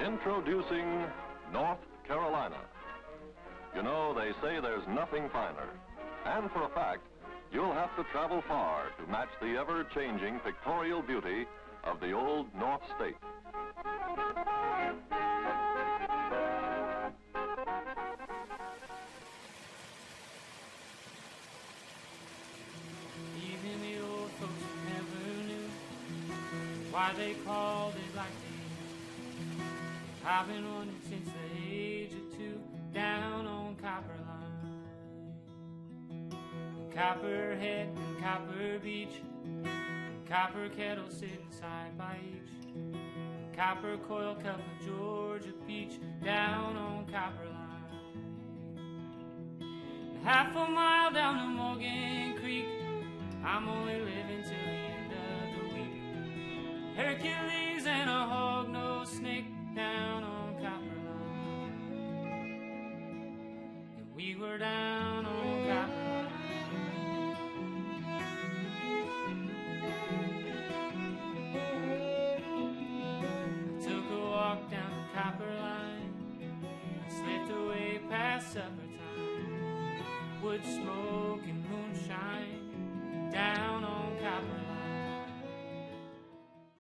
Introducing North Carolina. You know, they say there's nothing finer. And for a fact, you'll have to travel far to match the ever-changing pictorial beauty of the old North State. Even the old folks never knew why they called it like they do. I've been wondering since the age of 2 down on Copper Line. Copperhead and Copper Beach, Copper Kettle sitting side by each, Copper Coil Cup of Georgia Peach down on Copper Line. Half a mile down to Morgan Creek, I'm only living till the end of the week. Hercules and a hog-nosed snake down on Copper Line. And we were down on Copper Line. I took a walk down the Copper Line, I slipped away past supper time. Wood smoke and moonshine down on Copper Line.